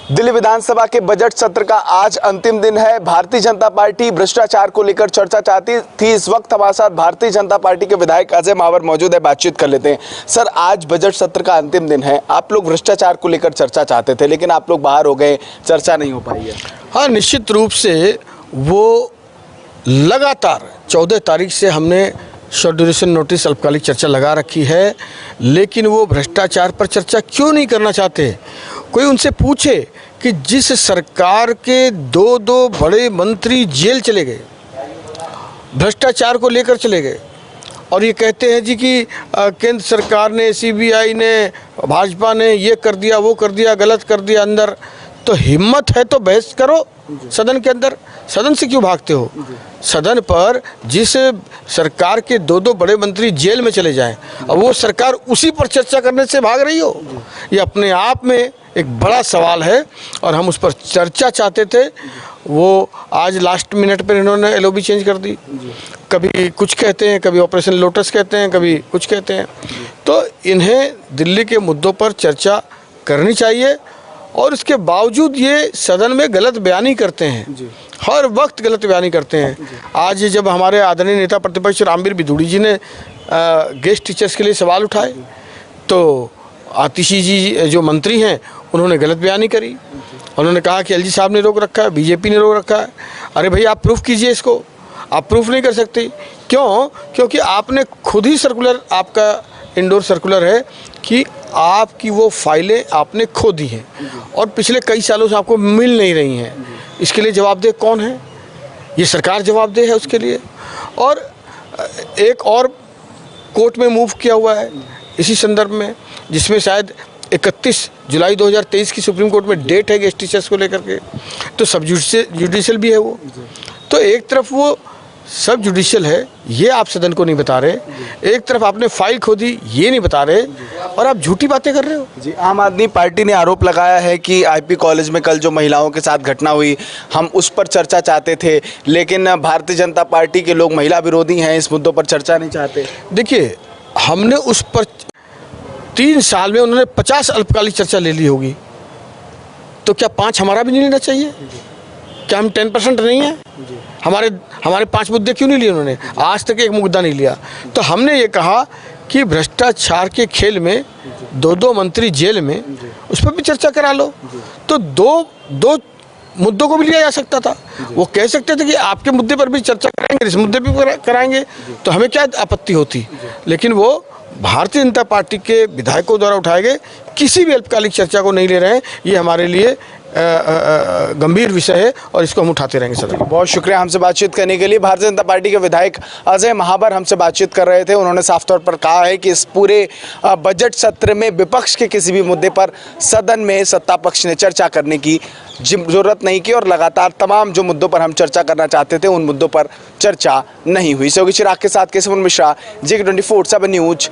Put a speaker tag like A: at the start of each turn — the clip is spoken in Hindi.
A: दिल्ली विधानसभा के बजट सत्र का आज अंतिम दिन है। भारतीय जनता पार्टी भ्रष्टाचार को लेकर चर्चा चाहती थी। इस वक्त हमारे साथ भारतीय जनता पार्टी के विधायक अजय महावर मौजूद है, बातचीत कर लेते हैं। सर, आज बजट सत्र का अंतिम दिन है। आप लोग भ्रष्टाचार को लेकर चर्चा चाहते थे, लेकिन आप लोग बाहर हो गए, चर्चा नहीं हो पाई है।
B: हाँ, निश्चित रूप से वो लगातार 14 तारीख से हमने शॉर्ट ड्यूरेशन नोटिस अल्पकालिक चर्चा लगा रखी है, लेकिन वो भ्रष्टाचार पर चर्चा क्यों नहीं करना चाहते। कोई उनसे पूछे कि जिस सरकार के दो बड़े मंत्री जेल चले गए, भ्रष्टाचार को लेकर चले गए, और ये कहते हैं जी कि केंद्र सरकार ने, सीबीआई ने, भाजपा ने ये कर दिया, वो कर दिया, गलत कर दिया अंदर। तो हिम्मत है तो बहस करो सदन के अंदर। सदन से क्यों भागते हो? सदन पर जिस सरकार के दो बड़े मंत्री जेल में चले जाएं, और वो सरकार उसी पर चर्चा करने से भाग रही हो, ये अपने आप में एक बड़ा सवाल है और हम उस पर चर्चा चाहते थे। वो आज लास्ट मिनट पर इन्होंने एलओबी चेंज कर दी। कभी कुछ कहते हैं, कभी ऑपरेशन लोटस कहते हैं, कभी कुछ कहते हैं। तो इन्हें दिल्ली के मुद्दों पर चर्चा करनी चाहिए, और इसके बावजूद ये सदन में गलत बयानी करते हैं, हर वक्त गलत बयानी करते हैं। आज जब हमारे आदरणीय नेता प्रतिपक्ष रामवीर बिधूड़ी जी ने गेस्ट टीचर्स के लिए सवाल उठाए, तो आतिशी जी जो मंत्री हैं उन्होंने गलत बयानी करी। उन्होंने कहा कि एलजी साहब ने रोक रखा है, बीजेपी ने रोक रखा है। अरे भाई, आप प्रूफ कीजिए इसको। आप प्रूफ नहीं कर सकते। क्यों? क्योंकि आपने खुद ही सर्कुलर, आपका इंडोर सर्कुलर है कि आपकी वो फाइलें आपने खो दी हैं और पिछले कई सालों से आपको मिल नहीं रही हैं। इसके लिए जवाबदेह कौन है? ये सरकार जवाबदेह है उसके लिए। और एक और कोर्ट में मूव किया हुआ है इसी संदर्भ में, जिसमें शायद 31 जुलाई 2023 की सुप्रीम कोर्ट में डेट है गेस्ट टीचर्स को लेकर के। तो सब जुडिशियल भी है वो। तो एक तरफ वो सब जुडिशियल है, ये आप सदन को नहीं बता रहे। एक तरफ आपने फाइल खो दी, ये नहीं बता रहे, और आप झूठी बातें कर रहे हो।
A: जी, आम आदमी पार्टी ने आरोप लगाया है कि आईपी कॉलेज में कल जो महिलाओं के साथ घटना हुई, हम उस पर चर्चा चाहते थे, लेकिन भारतीय जनता पार्टी के लोग महिला विरोधी हैं, इस मुद्दों पर चर्चा नहीं चाहते।
B: देखिए, हमने उस पर 3 साल में उन्होंने 50 अल्पकालिक चर्चा ले ली होगी, तो क्या 5 हमारा भी नहीं लेना चाहिए? क्या हम 10% नहीं है? हमारे 5 मुद्दे क्यों नहीं लिए उन्होंने? आज तक एक मुद्दा नहीं लिया। तो हमने ये कहा कि भ्रष्टाचार के खेल में दो मंत्री जेल में, उस पर भी चर्चा करा लो। तो दो मुद्दों को भी लिया जा सकता था। वो कह सकते थे कि आपके मुद्दे पर भी चर्चा कराएंगे, इस मुद्दे पर कराएंगे, तो हमें क्या आपत्ति होती। लेकिन वो भारतीय जनता पार्टी के विधायकों द्वारा उठाए गए किसी भी अल्पकालिक चर्चा को नहीं ले रहे हैं। ये हमारे लिए गंभीर विषय है और इसको हम उठाते रहेंगे सर।
A: बहुत शुक्रिया हमसे बातचीत करने के लिए। भारतीय जनता पार्टी के विधायक अजय महावर हमसे बातचीत कर रहे थे। उन्होंने साफ तौर पर कहा है कि इस पूरे बजट सत्र में विपक्ष के किसी भी मुद्दे पर सदन में सत्ता पक्ष ने चर्चा करने की जरूरत नहीं की, और लगातार तमाम जो मुद्दों पर हम चर्चा करना चाहते थे उन मुद्दों पर चर्चा नहीं हुई। सहयोगी चिराग के साथ केशव मिश्रा, J24 7 न्यूज।